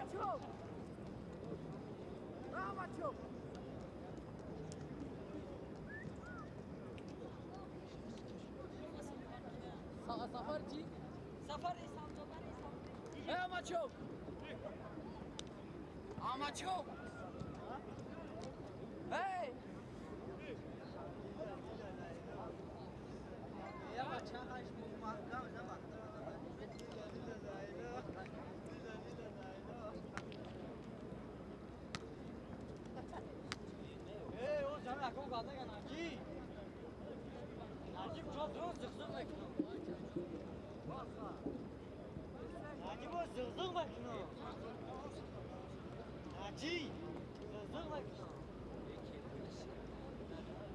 macho! Bravo, macho! سفر چی؟ سفر اسلام دادن اسلام. ای آماچو! آماچو! هی! یا بچه هاش محکم نبود. ای او جمع اکم قاعده کن ناجی. ناجی بچه درست زخزخ نکنه. ناجی با زخزخ نکنه. ناجی زخزخ نکنه.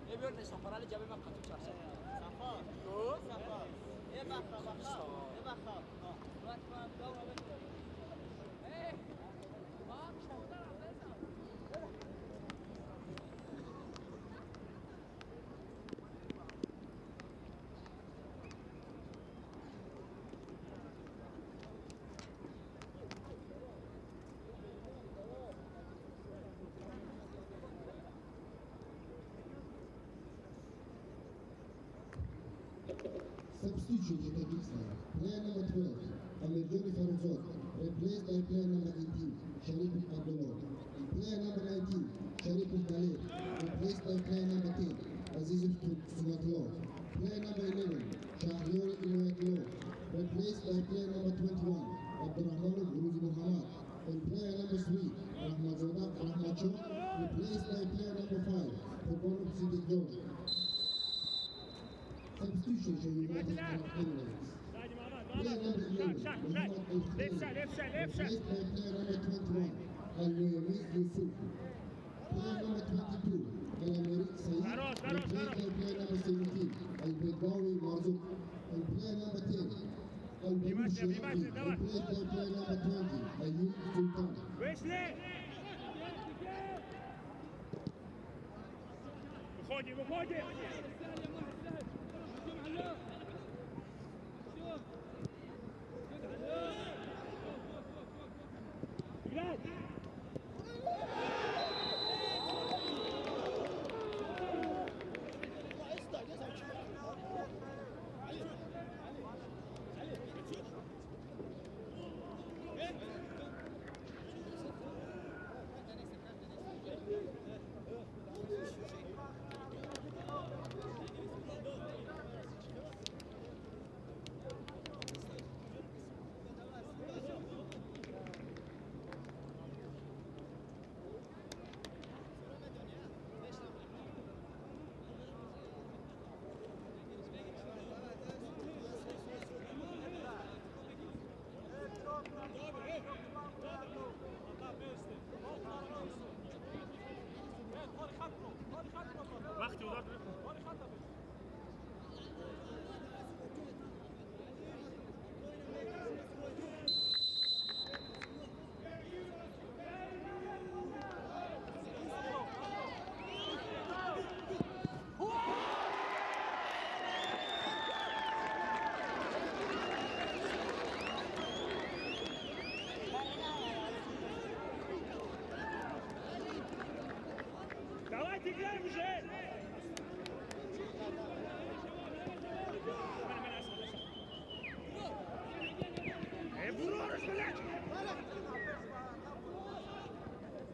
ای بیار سفرالی جبه من قطع چرسه. سفر. یو. سفر. ای بخا. ای بخا. وقت من دور بده. ای. ما شما دارم. Substitution in the mix line. Player number 12, Amirjoni Faruzot, replaced by player number 18, Sharif Abdullah. And player number 19, Sharif Khalid, replaced by player number 10, Aziz Sumatlo. Player number 11, Shahrior Inuatlo, replaced by player number 21, Abdurrahman Guruji Muhammad. And player number 3, Rahmacho, replaced by player number 5, Fokon Siddiq George. Substitution for United Arab Emirates. Player number 11, Muhammad Al-Khairi, replaced by player number 21, Al-Muhammad Yusuf. Player number 22, Al-Amerik Saeed, replaced by player number 17, Al-Bedawi Marzouk. And player number 10, Al-Baluch Shafi, replaced by player number 20, Ayyub Sultan. выходим! Играть! وقتی اوضاع Давайте играем уже! Бурорыш, блядь!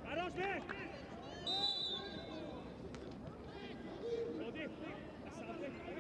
Хорош, блядь! Ходи! Красавчик!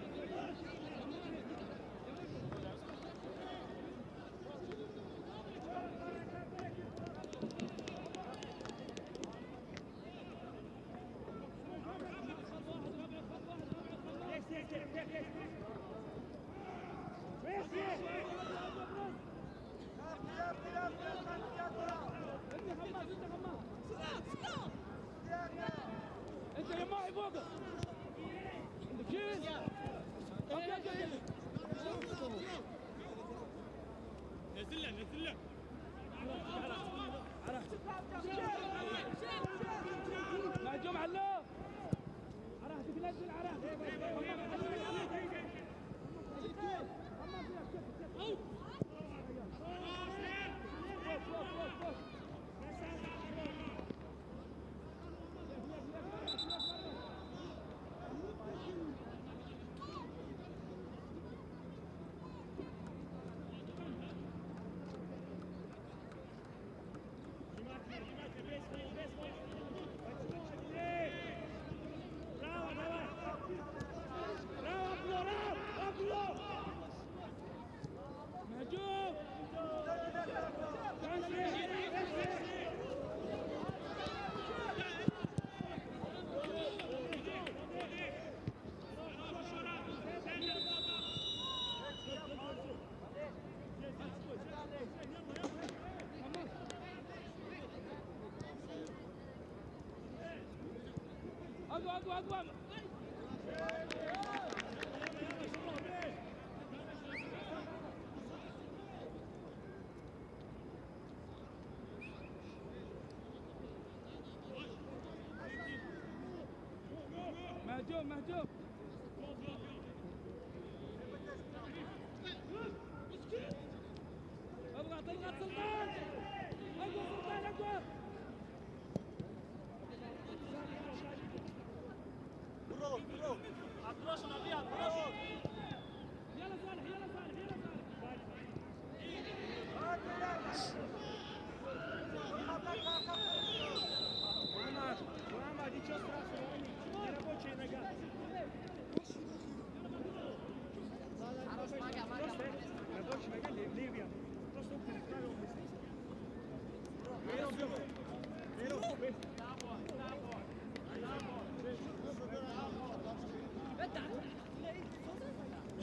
انت يا ماهي فوقك كيف نزل له نجوم علو عرفتك نزل عرفتك Bravo, давай! Bravo, Abdullah! Мадюк! أقوى مهجوم اضغط سلطان اقوى سلطان اقوى Atрошun abi atрошun. يلا صالح Мама, ничего страшного, не рабочая нога. Рабочая нога, левее. Просто переставил мысли.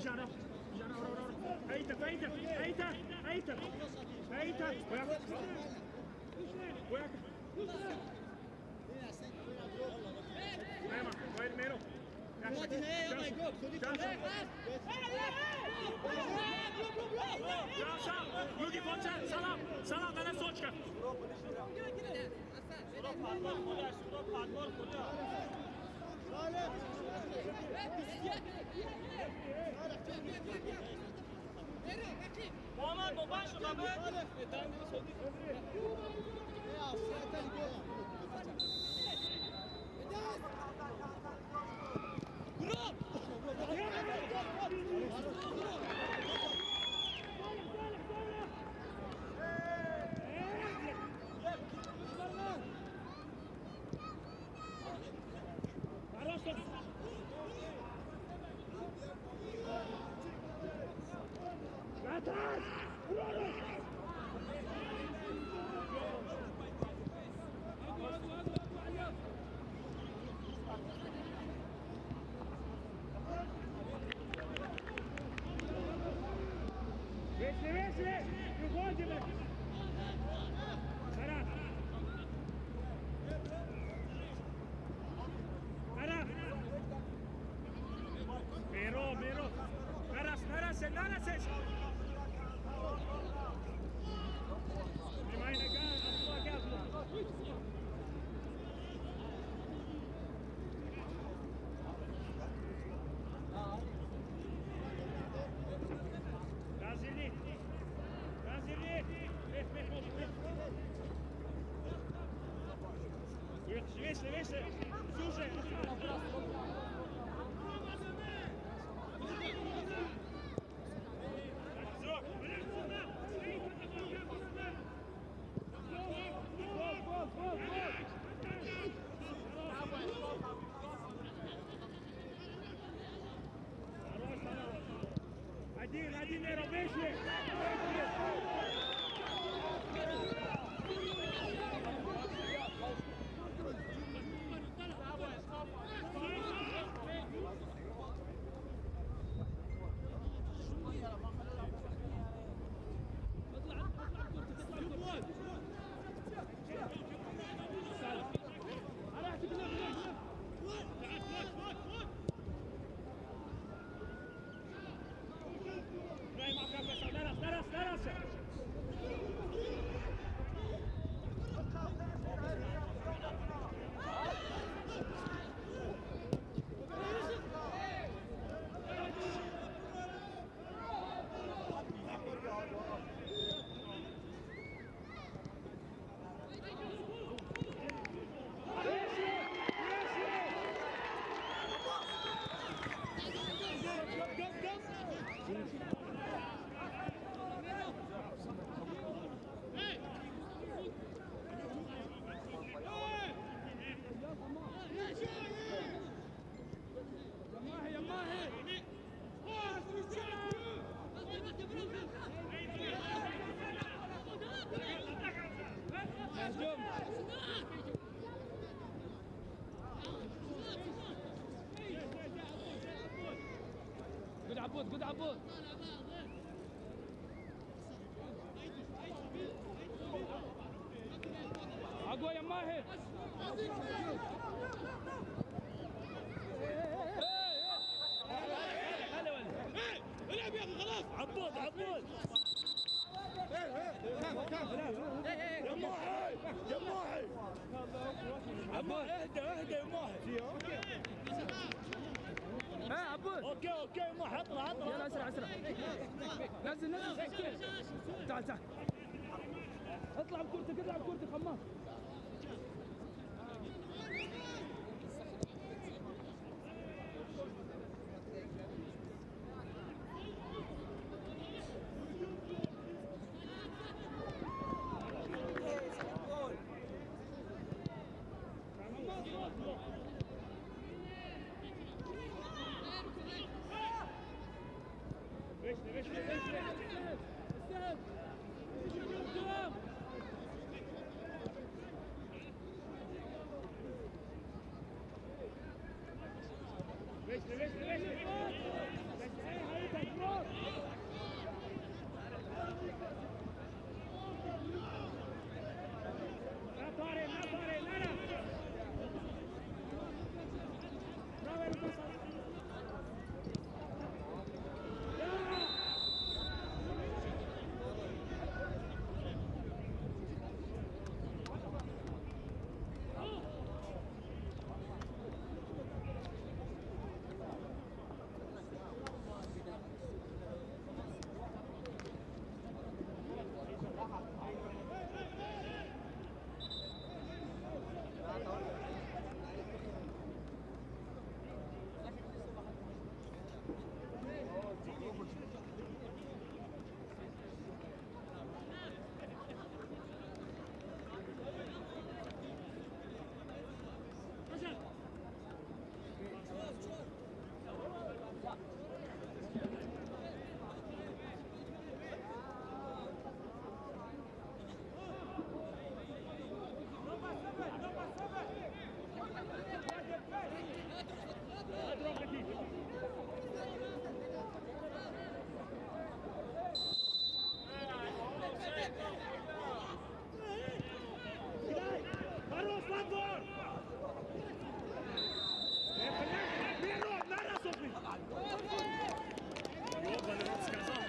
Жара. Айта. Войн Миро. Люди, салам, дана сочка. Muhammed baban şu abi. Вышли! Выходим! Кара! Миро! Нарасеш! Прямая нога, облагязана. Разели! Выше! Слушай! Один, Эро, вышли! Давай! عبود عقوة يا ماهر العب يا اخي خلاص عبود عبود يا ماهر يا ماهر عبود اهدى يا ماهر عبود اوكي يا ماهر اطلع يلا اسرع نزل تعال اطلع بكورتك خماس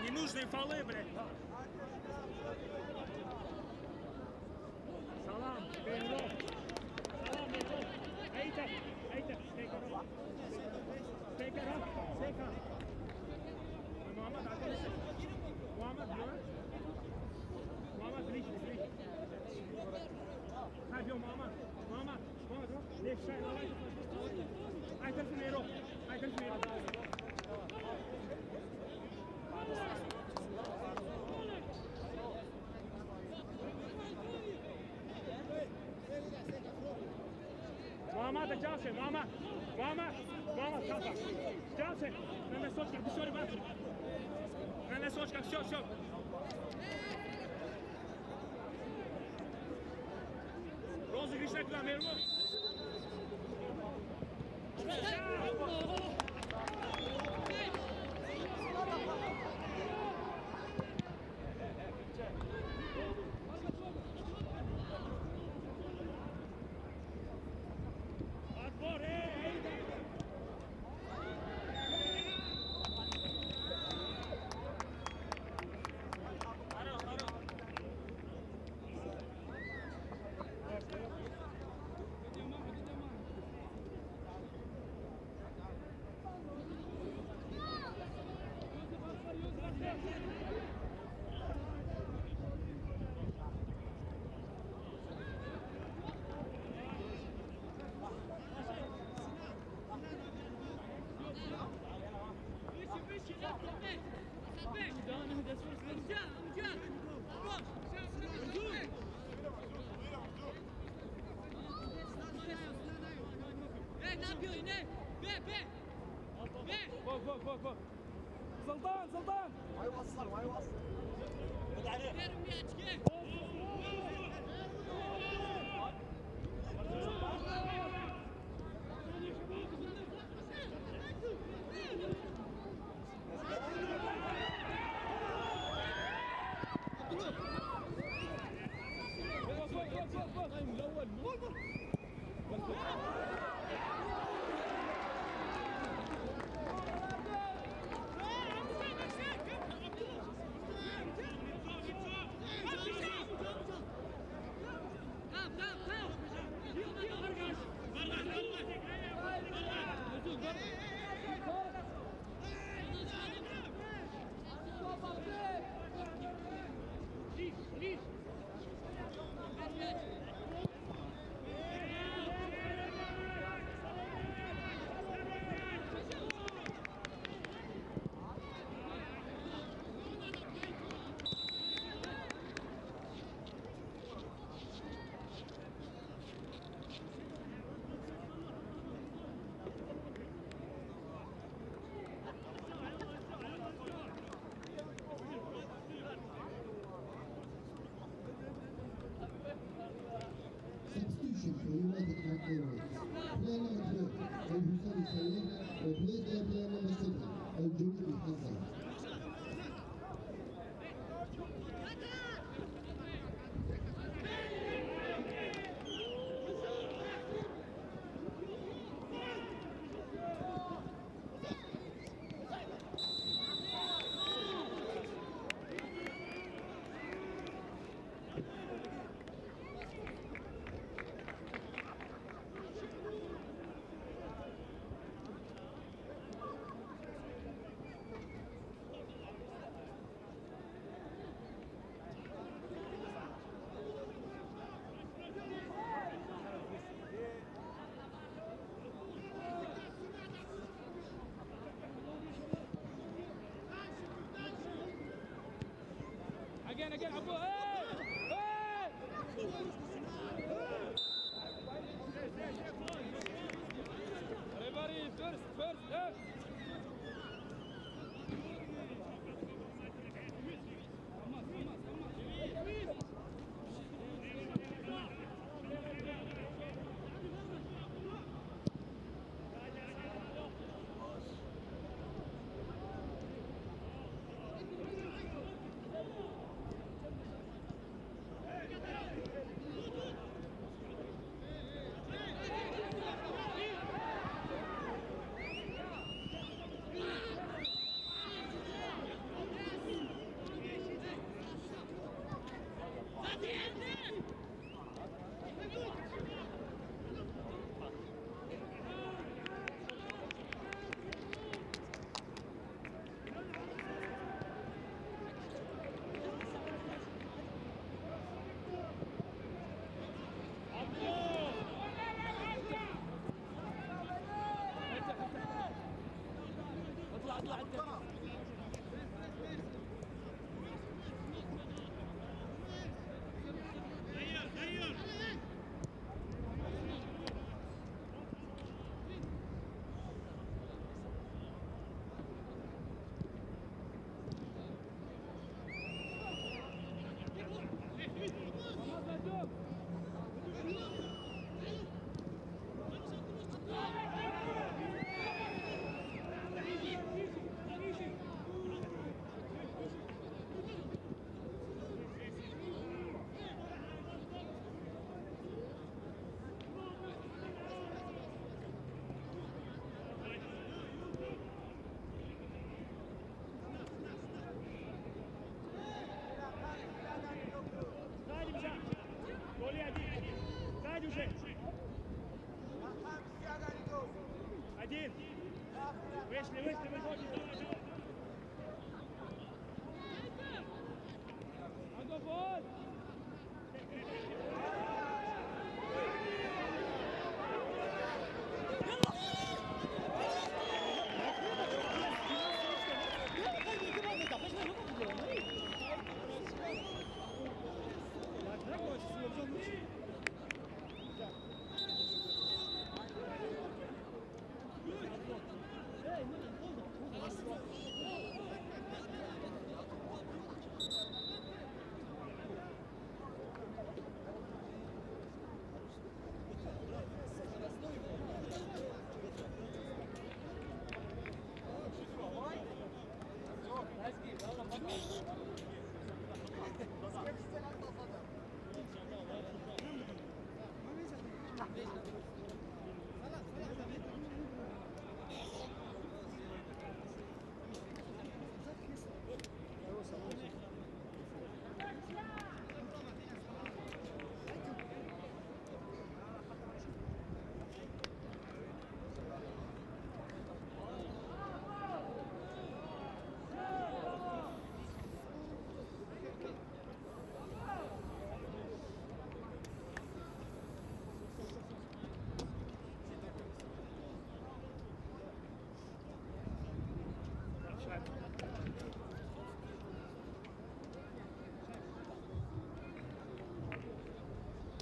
Ненужные фолы, блядь. Салам, Бейров. Салам, Бейров. Айта, take it off. Take it off. Muhammad, Muhammad, Muhammad, finish. Have your Muhammad. Left side, right. Aitan Fumero. Muhammad, Jose, Muhammad, Kafa. Jose, na sočkах, ty sorry, baci. Na sočkах, все. Розыгрыш на туда, верно? فوق سلطان ما يوصل خد عليه Substitution for United Arab Emirates. Player number 12, Al-Hussein Saleh, replaced by player number 7, Al-Judi Al-Hazza. Again, Abu. Hey! Everybody, first, yeah.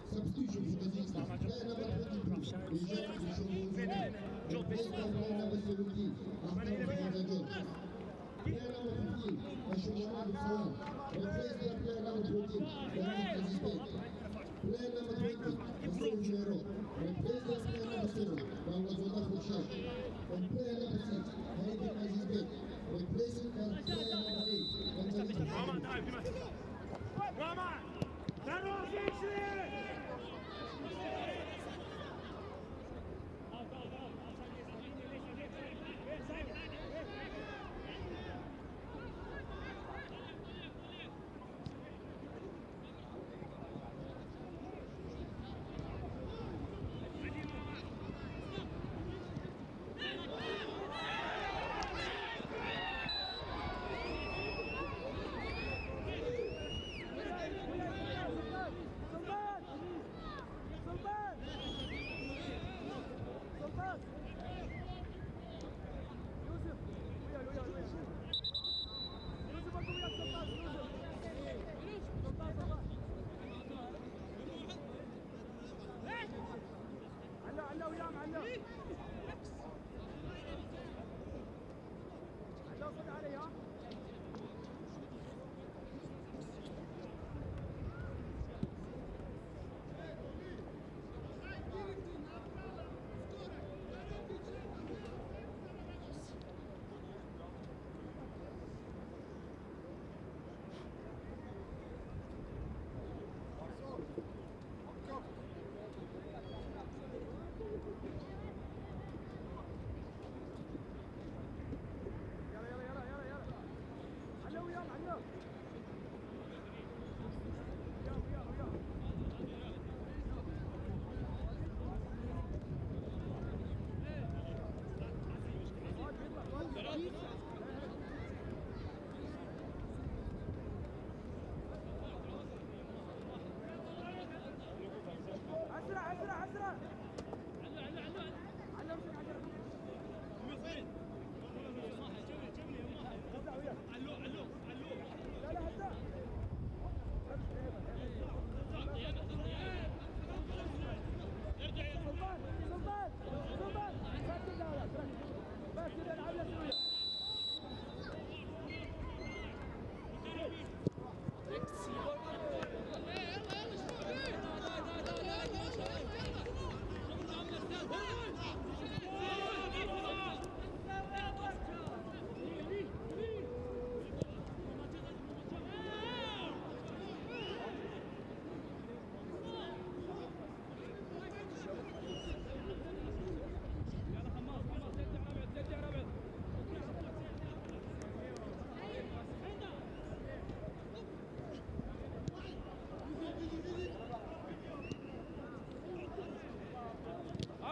Substitution for Kazakhstan. Player number 22, Ejad Dushobozu. Replaced by player number 17, Akhtar Mahmudjon. Player number 15, Ashurman Sawan. Replaced by player number 14, Daniel Kazisbek. Player number 20, Hassan Junairo. Replaced by player number 7, Rawazullah Khurshad. And player number 6, Haidar Azizbek. Replacing by player number 8, Anthony Hassan. Rama! Ten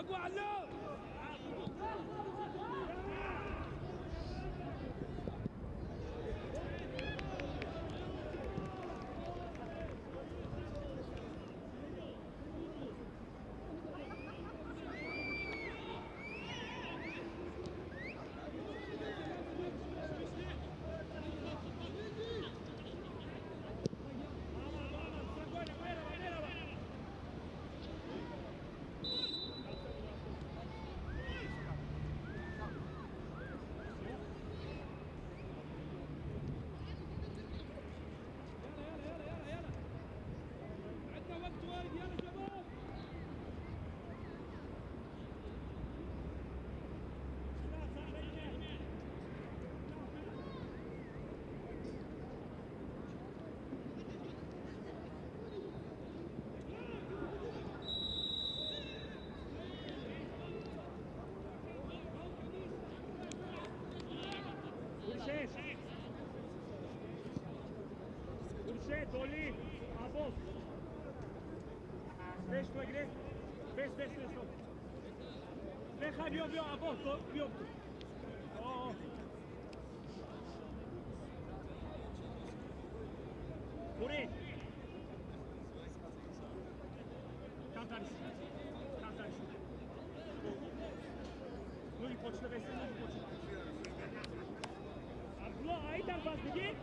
اقوى علو Urset, Oli, Abos. Beş tu igre. Beş stop. Beha bio Abos, bio. Oh. Kuri. Kantaris. Lui počne veseli, počne. Abdullah, aydan pas begin.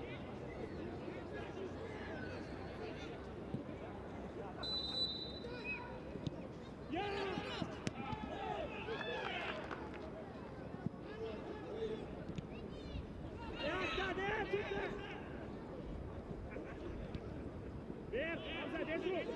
يزرق.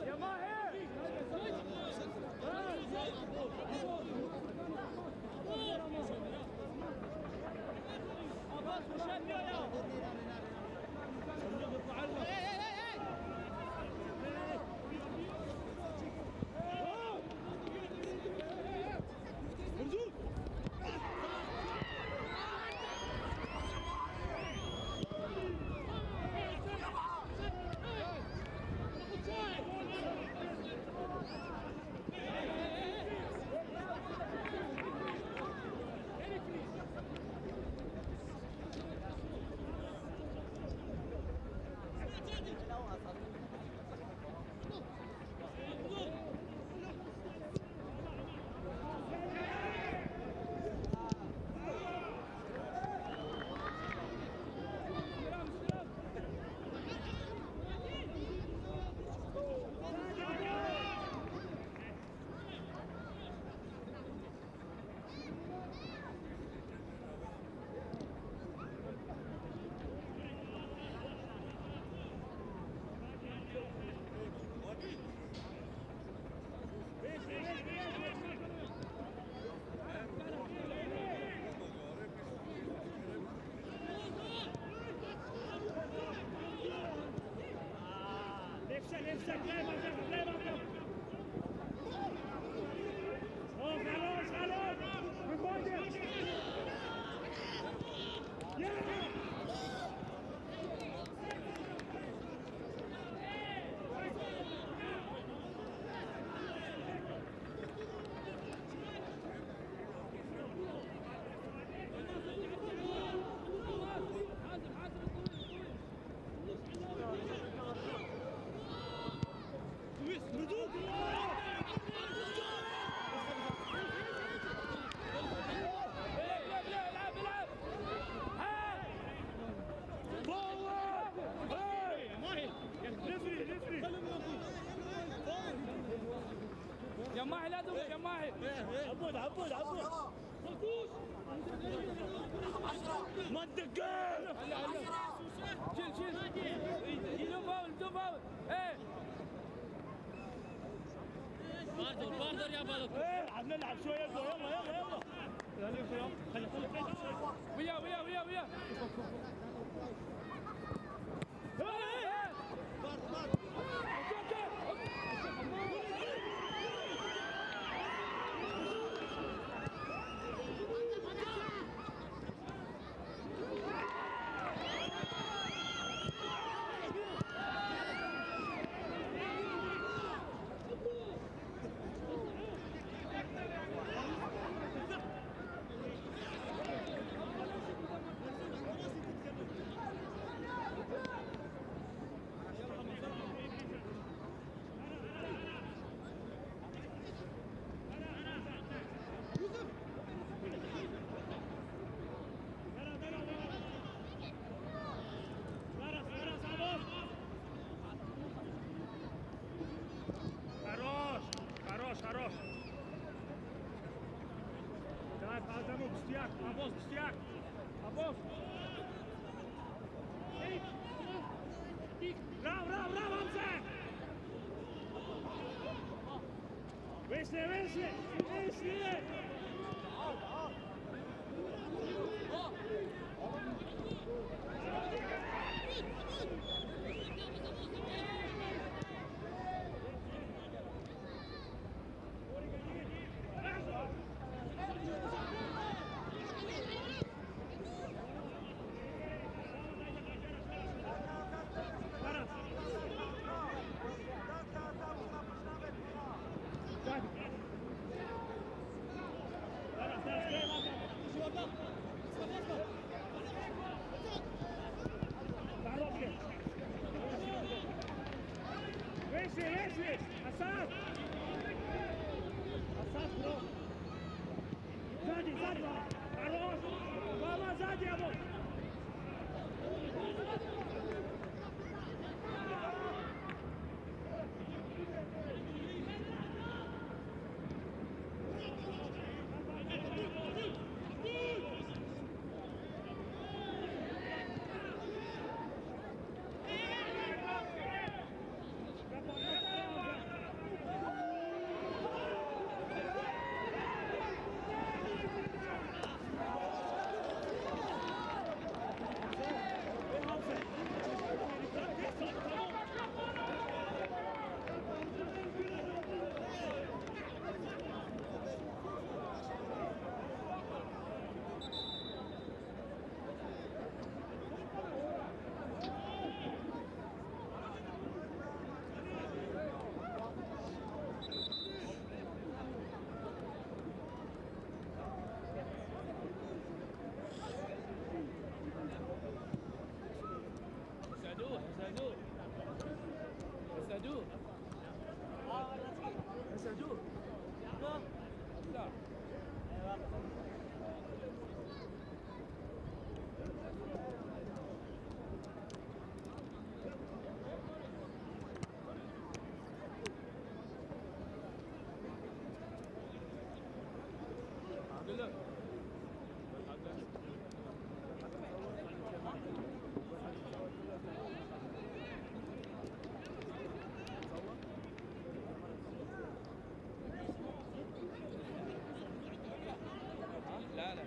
يا ماهر نفسك لا ما خلاص مفاجئ يا ماهي لا تروح يا ماهي عبود ما تدقق شيل بدون فاول ايه باردر يا بلد ايه عم نلعب شويه يلا خلي ويا Хорош. Давай, по одному, пустяк, пустяк. Обоз. Браво, Хамза! Вышли! Вышли! Асад! لا لا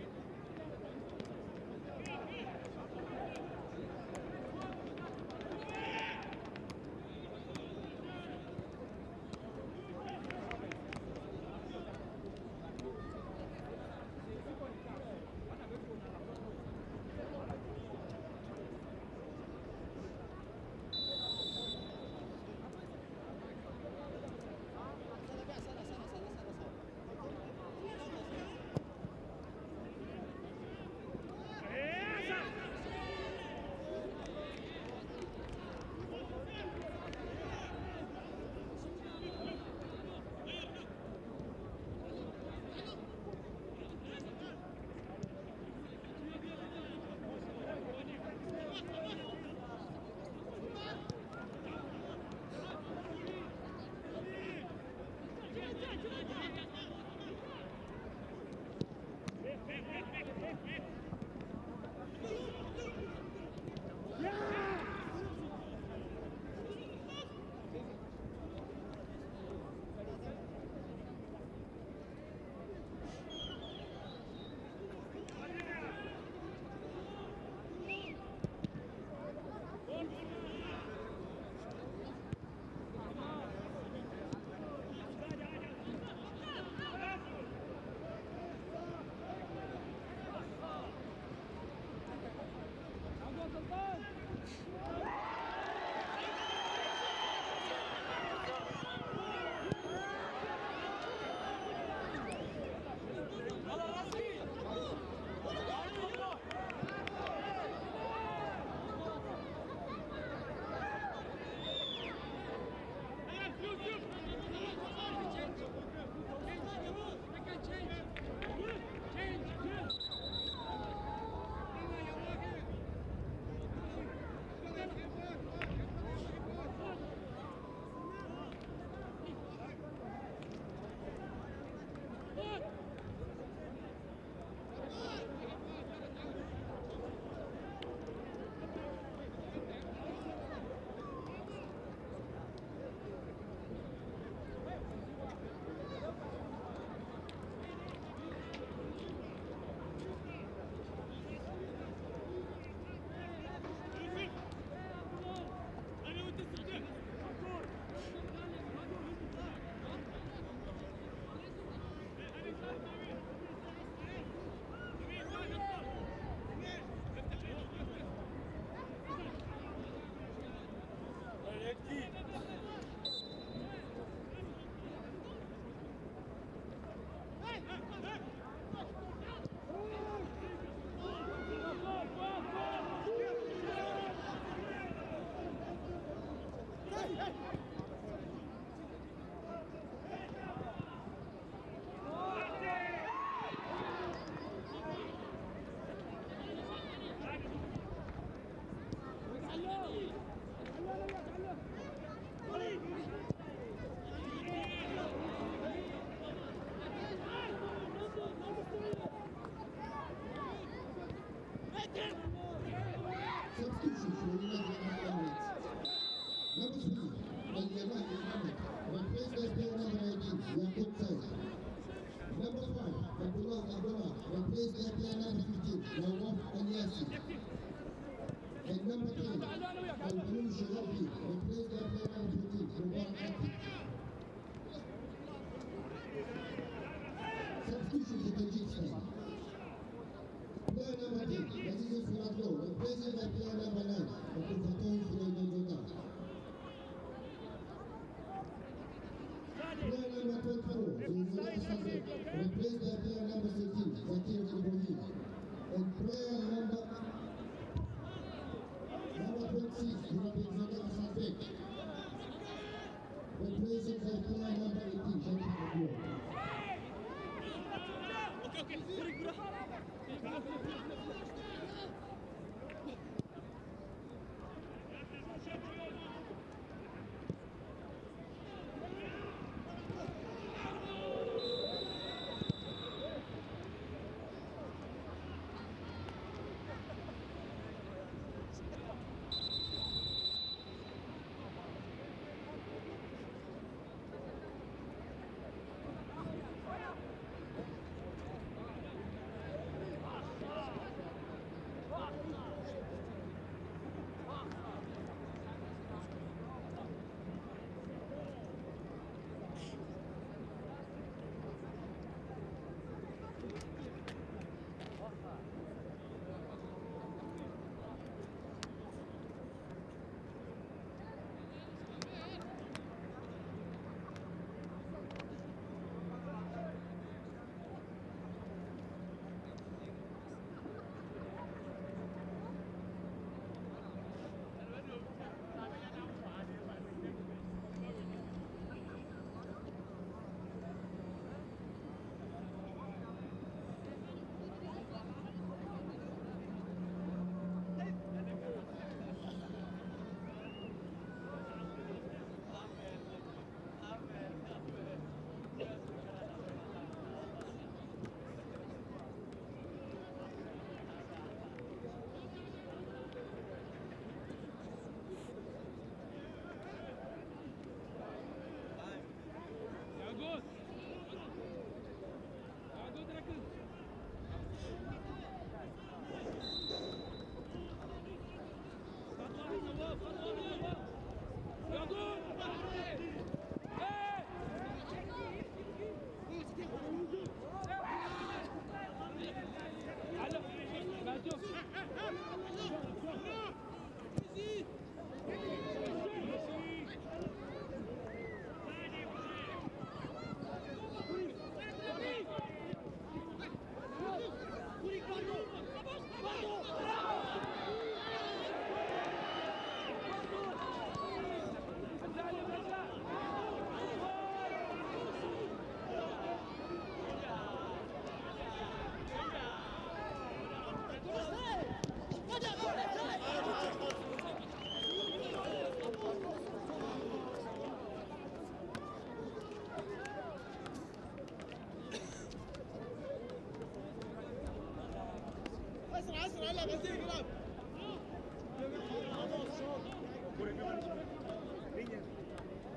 Substitution for United Arab Emirates. Number 3, Al-Jamal Mohammed, replaced by player number 19, Yaqub Said. Number 5, Abdullah, replaced by player number 15, Nawaf Al-Yassi. And number 10, Al-Balou Sharafi, replaced by player number 14, Mubarak Ati. Substitution for Tajikistan. Player number 10, Aziz Furadlo, replaced by player number 9, Abdul Fatah Sulaiman Zoda. Player number 24, Zuzula Sazek, replaced by player number 13, Zakir Ibrahim. And player number 26, Rabin Sazek, replaced by player number 18, Sharif Abdul.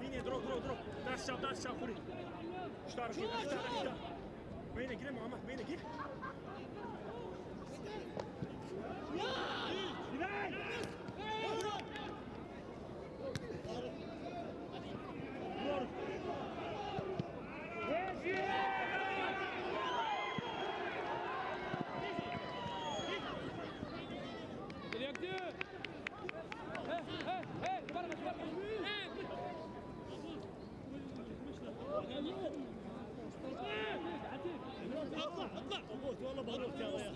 Linje, drog. Daar is Goerie. Stark, daar. Benen, gir Muhammed, benen, gir. والله بروح يا جيل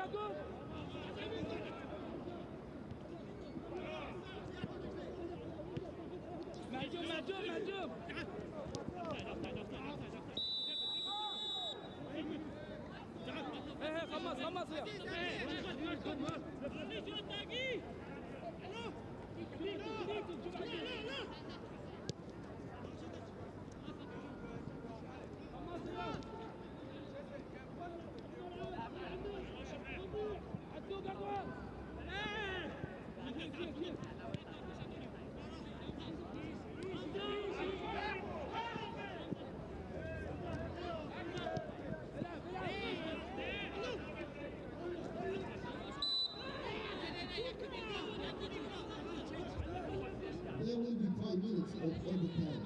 يعقوب مهجوم مهجوم مهجوم ايه خمس خمس يا There will be 5 minutes of overtime.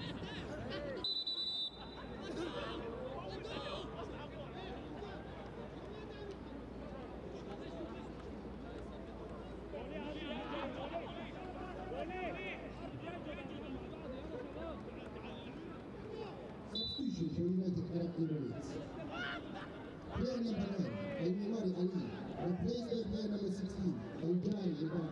Substitution for United Arab Emirates. Player number 9, Al-Mimari Ali, replaced by player number 16, Al-Jari Ibrahim.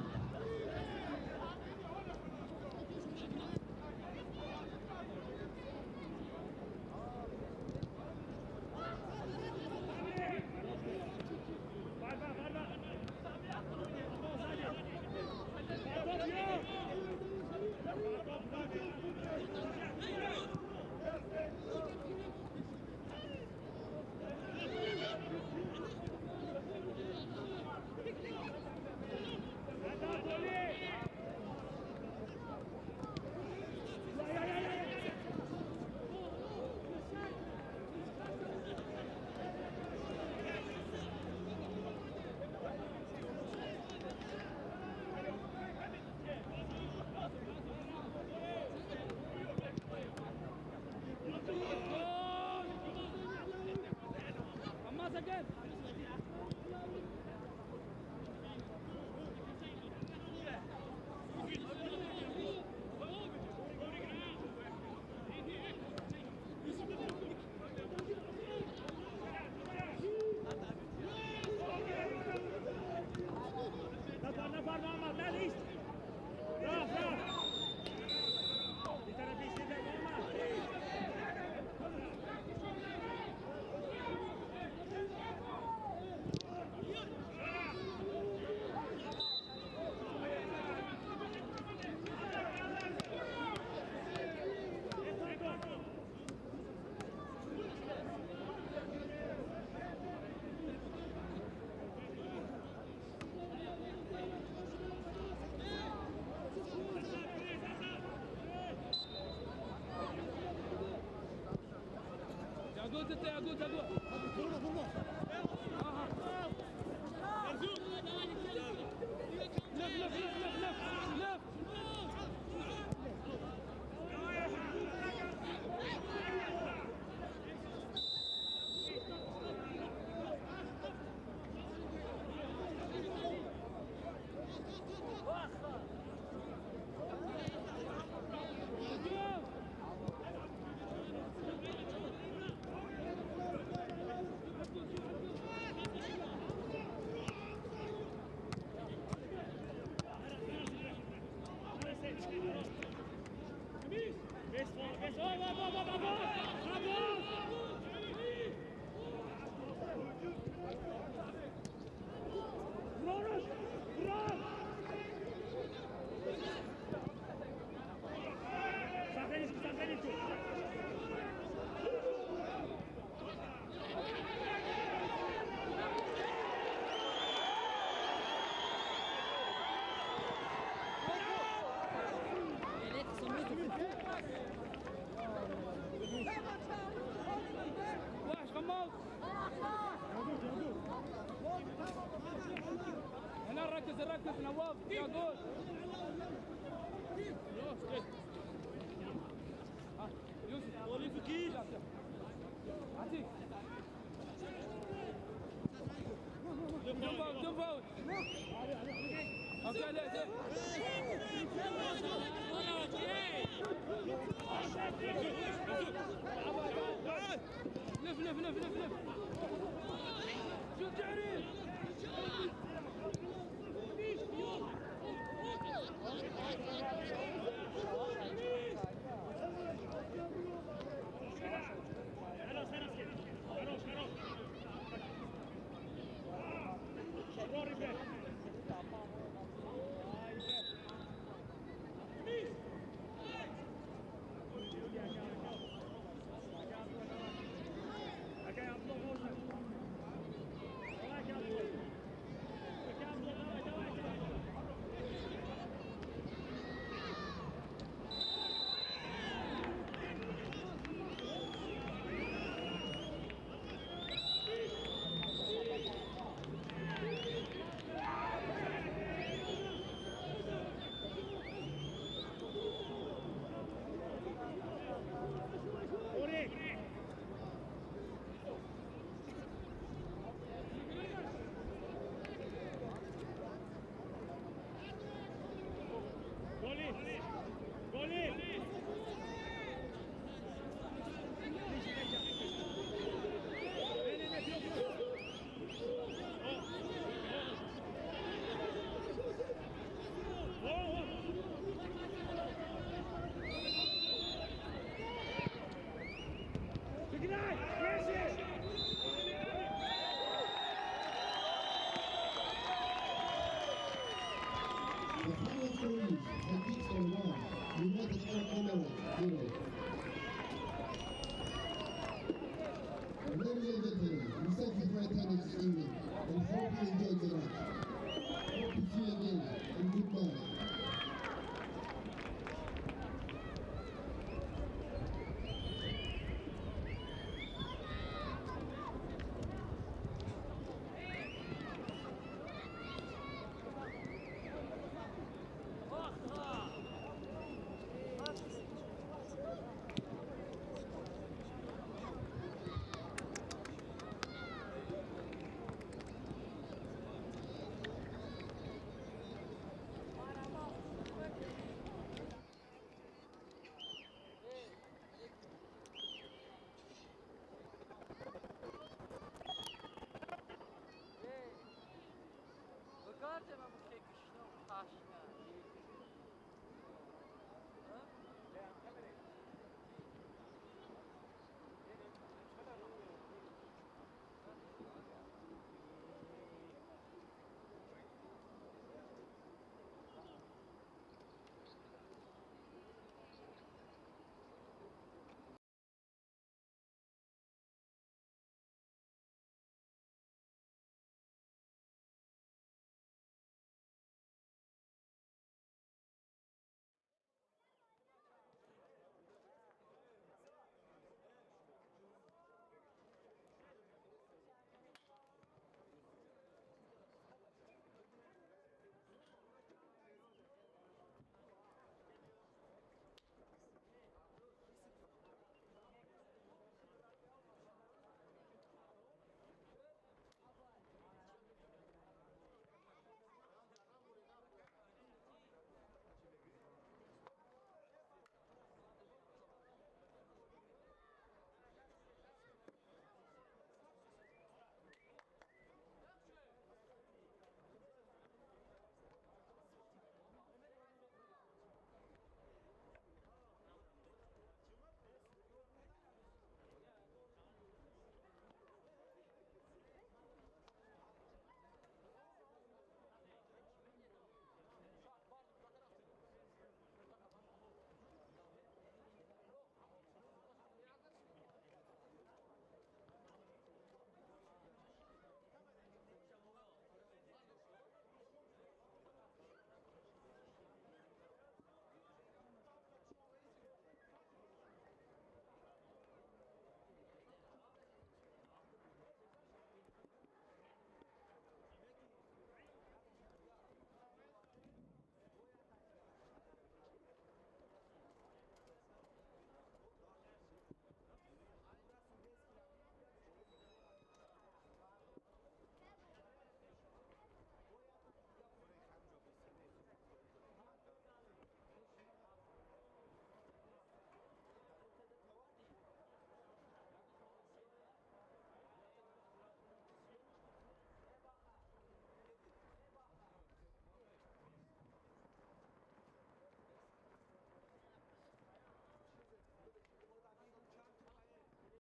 Hamas again. نفر محمد لا ليش راح لترى في سيدة يعقوب انت يعقوب يعقوب لف لف لف لف لف واحد خماس هنا نركز نركز نواف يعقوب يوسف وليف كيف عتيك دون فاوت دون فاوت اوكي عليه لف لف لف لف لف شوف جعري The final score is St. Kingston 1, United Arab Emirates 0. Ladies and gentlemen, we thank you for attending this evening and hope you enjoyed the match. Hope to see you again and goodbye. Guarda, ma che schnau,